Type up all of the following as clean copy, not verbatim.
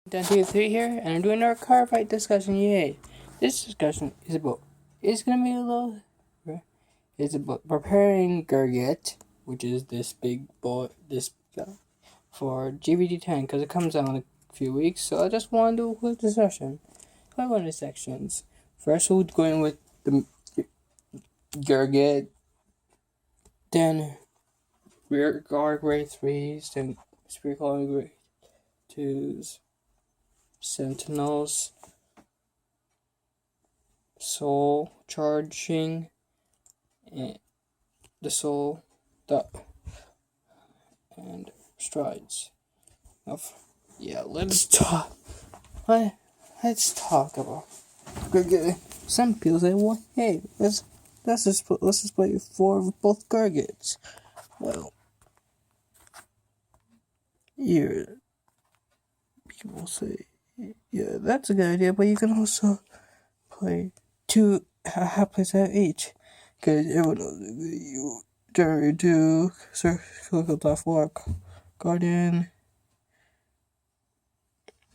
GBT3 here, and I'm doing our car fight discussion. Yay! This discussion is about. It's gonna be a little. It's about preparing Gurguit, which is this big boy, for GBT10, because it comes out in a few weeks. So I just want to do a quick discussion. I want the sections. First, we're going with the Gurguit, then rear guard grade 3s, then spear column grade 2s. Sentinels, soul charging, and the soul up, and strides. Let's talk. Let's talk about. Some people say, "Well, hey, let's just play 4 with both Gurgits." Well, here people say. Yeah, that's a good idea, but you can also play 2 half plays at each. Because it would you generally do circle top 4 guardian.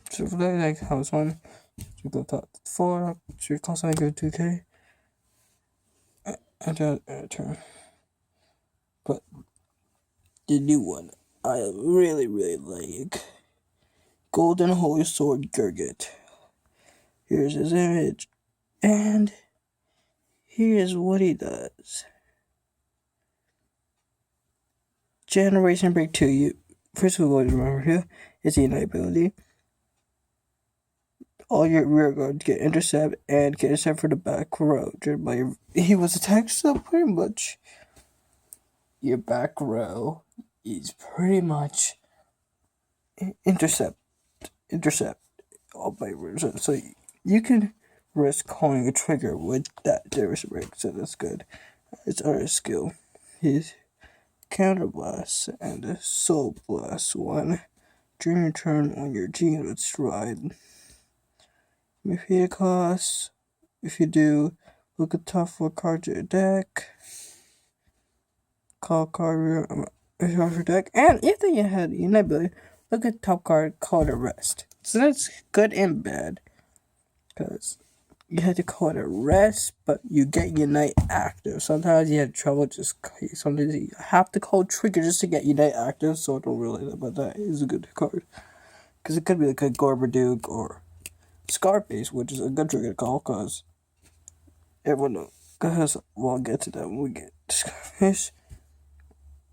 So for that, like house 1, circle top 4, circle sign go 2k. And turn. But the new one, I really like. Golden Holy Sword Gurguit. Here's his image. And here's what he does. Generation Break 2. First of all, remember here, it's a Unite ability. All your rear guards get intercept and get intercept for the back row. He was attacked, so pretty much your back row is pretty much intercept all by rears. So you can risk calling a trigger with that generation break, so that's good. His other skill, his counter blast and the soul blast 1 during your turn on your G-unit stride. Maybe it costs. If you do, look at top 4 cards in your deck. Call card your deck, and if you had Unite ability, look at top card called a rest. So that's good and bad, because you had to call it a rest, but you get Unite active. Sometimes you have trouble sometimes you have to call trigger just to get Unite active, so don't realize that, but that is a good card. Because it could be like a Gorbaduke or Scarface, which is a good trigger to call, because everyone knows. We'll get to that when we get to Scarface.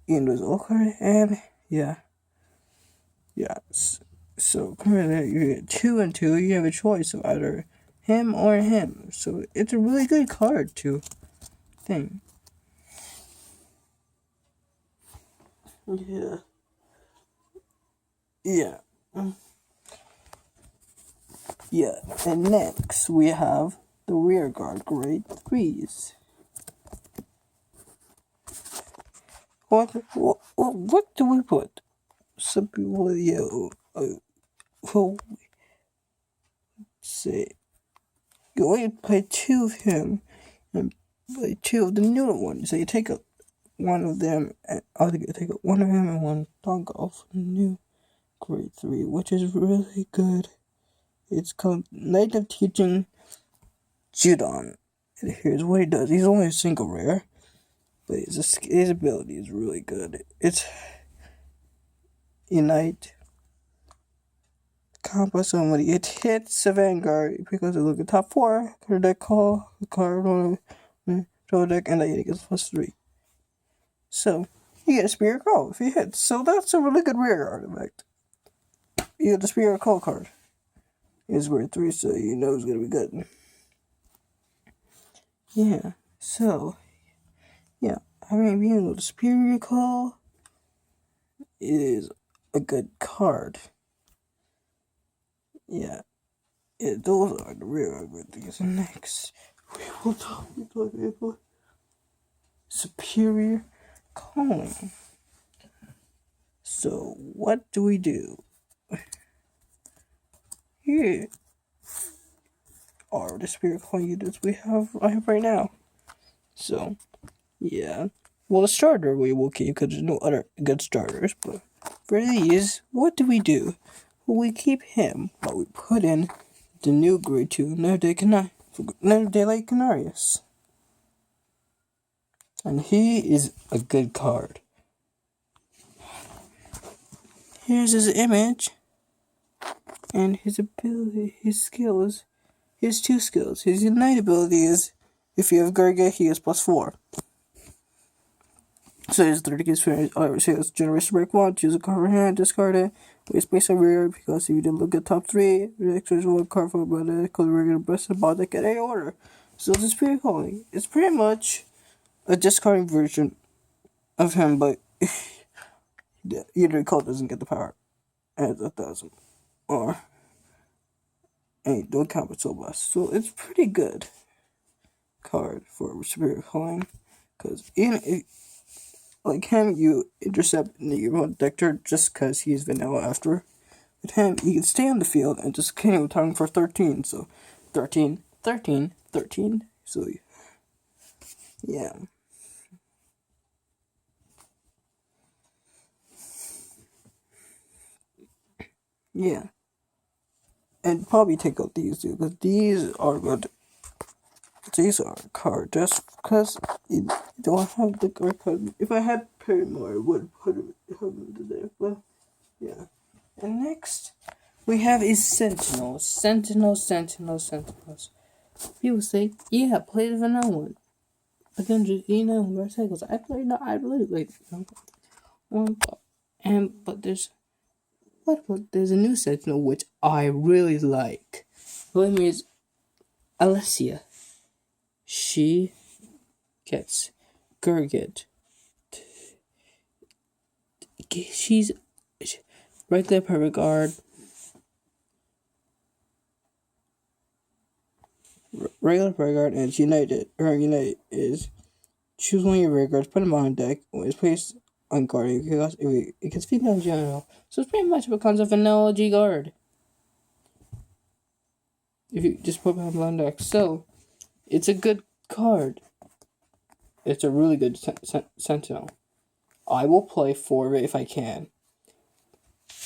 Ian was okay, and yeah. So come here, you get 2 and 2. You have a choice of either him or him. So it's a really good card to think. Yeah. And next we have the rear guard grade 3s. What do we put? Some people, well, say you only play 2 of him and play 2 of the newer ones. So you take one of them, and take one of him and one dog off new grade 3, which is really good. It's called Night of Teaching Judon. And here's what he does. He's only a single rare, but his ability is really good. It's Unite. Combo somebody. It hits the Vanguard because they look at top 4. Card deck call. The card on draw deck, and that gets +3. So you get a Spirit Call if he hits. So that's a really good rear guard effect. You get the Spirit Call card. It's grade 3, so you know it's gonna be good. Yeah. So being able to Spirit Call is a good card. Those are the real good things. Next, we will talk about superior calling. So, what do we do? Here are the superior calling units I have right now. So, well, the starter we will keep because there's no other good starters, but for these, what do we do? we keep him, but we put in the new grade 2, Nerday Canarius. And he is a good card. Here's his image. And his ability, his skills. He has 2 skills. His Unite ability is, if you have Gurguit, he is +4. So his 30 gives sales generation break 1, choose a card for hand, discard it, waste space on rear, because if you didn't look at top 3, the extra 1 card for the code we're gonna press the bot deck in any order. So this is pretty cool. It's pretty much a discarding version of him, but either code doesn't get the power, and that doesn't. Or and don't count with Soul Blast. So it's pretty good card for Superior Calling, because like him, you intercept your own deck turn just because he's vanilla after. With him, you can stay on the field and just continue targeting for 13. So 13, 13, 13. So yeah. Yeah. And probably take out these two, because these are good. These are card just because you don't have the card. If I had paid more, I would have them today. But yeah. And next we have is Sentinels. Sentinels. People say, yeah, play the vanilla one. Again, just motorcycles. I played like but there's a new Sentinel which I really like. Her name is Alessia. She gets Gurguit. She's regular perfect guard. Regular perfect guard, and it's United. Her United is choose one of your regular guards, put them on deck, when it's placed on guard, it gets female in general. So it's pretty much becomes a vanilla G guard. If you just put them on deck. So it's a good card. It's a really good Sentinel. I will play 4 of it if I can.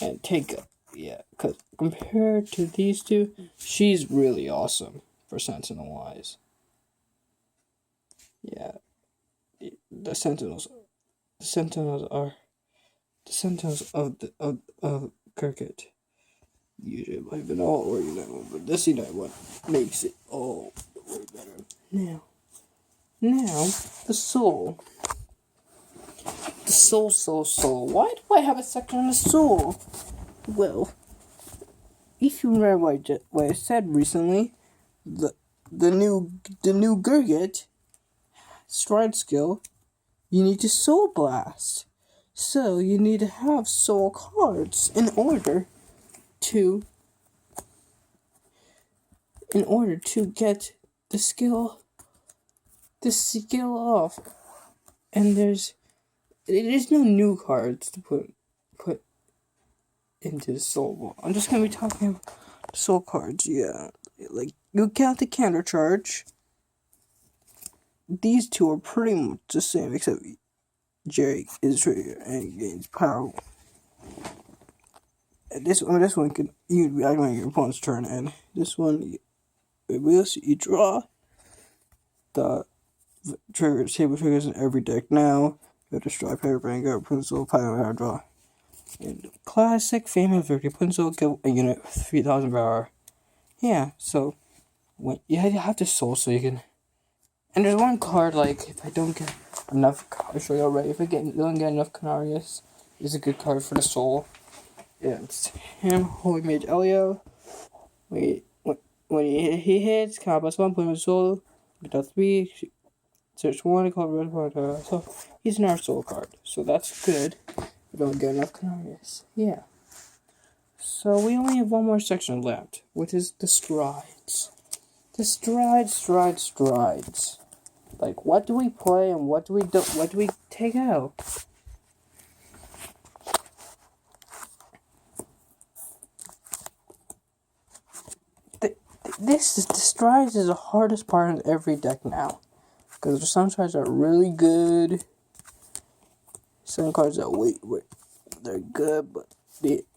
And take it. Yeah, because compared to these two, she's really awesome for Sentinel wise. Yeah. The Sentinels are the Sentinels of Gurguit. Usually by vanilla or Unite one, but this Unite one makes it all the way better. Now, the soul. The soul. Why do I have a section on the soul? Well, if you remember what I said recently, the new Gurguit stride skill, you need to soul blast. So you need to have soul cards in order to get the skill off. And there's no new cards to put into the soul ball. I'm just gonna be talking about soul cards, yeah. Like you count the counter charge. These two are pretty much the same, except Jerry is trigger and gains power. This one can you be acting on your opponent's turn, and this one you draw the table triggers in every deck now. You have to destroy paper, Vanguard, Pencil, Pilot, draw. And classic famous victory, Pencil, get a unit with 3,000 power. Yeah, so when you have to soul so you can. And there's one card, like, if I don't get enough, I'll show you already, if I don't get enough Canarius, is a good card for the soul. Yeah, it's him, Holy Mage Elio. When he hits, count plus 1, put him in soul, get out 3, search 1, call red card. So he's an art soul card, so that's good. We don't get enough Canarius. Yeah. So we only have one more section left, which is the strides. The strides. Like, what do we play and what do we take out? The strides is the hardest part of every deck now. Because some strides are really good. Some cards are they're good, but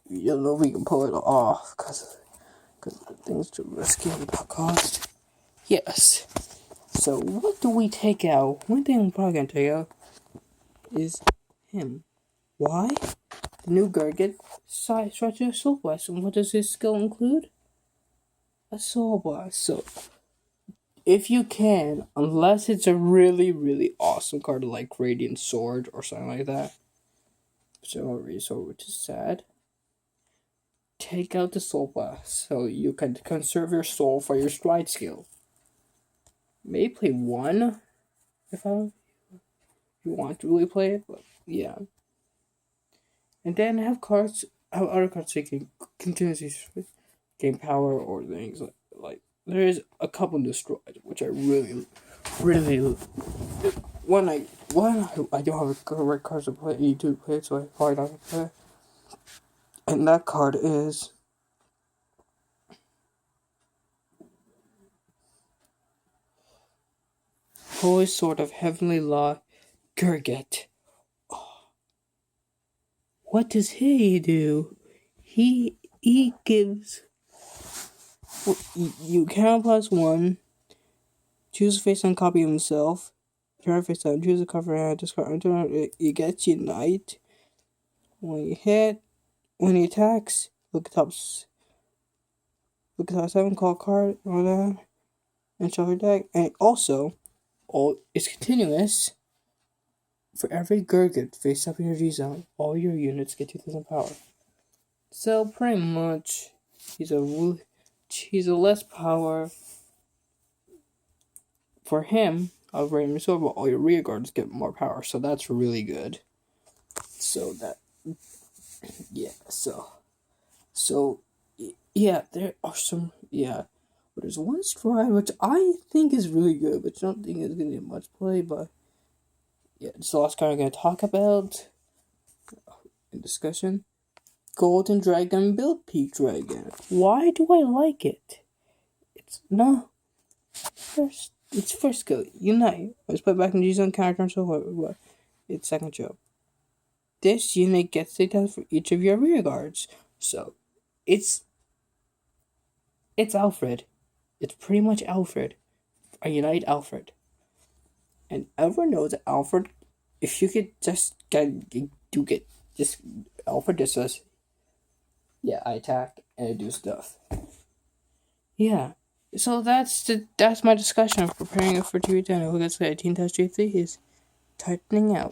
you don't know if we can pull it off because things too risky and cost. Yes. So what do we take out? One thing I'm probably gonna take out is him. Why? The new Gurguit starts to Soul Blast. And what does his skill include? A Soul Blast. So if you can, unless it's a really, really awesome card like Radiant Sword or something like that. So Radiant Sword, which is sad. Take out the Soul Blast so you can conserve your soul for your stride skill. Maybe play one if you want to really play it, but yeah. And then have other cards so you can continuously gain power or things like there is a couple destroyed, which I really when I don't have a correct card to play to play, so I probably not gonna play. And that card is Holy Sword of Heavenly Law, Gurguit. Oh. What does he do? He gives. You count +1. Choose a face-on copy of himself. Turn face down. Choose a cover and discard. You get Unite. When he attacks, look at top 7, call card, or that, and shuffle deck. And also, it's continuous. For every Gurguit face up in your G zone, all your units get 2,000 power. So pretty much, he's a less power. For him, of Radiant Sword, but all your rear guards get more power, so that's really good. So that, yeah, so yeah, there are some, yeah, but there's one stride which I think is really good, but I don't think it's gonna get much play. But yeah, so that's kind of gonna talk about in discussion. Golden Dragon Build Peak Dragon. Why do I like it? It's first skill, Unite. Let's put back in G-Zone character and so forth. It's second job. This unit gets data for each of your rear guards. So it's Alfred. It's pretty much Alfred. A Unite Alfred. And everyone knows that Alfred, if you could just just Alfred just says, yeah, I attack and I do stuff. Yeah. So that's my discussion of preparing for GBT10. Who gets the 18-3 is tightening out.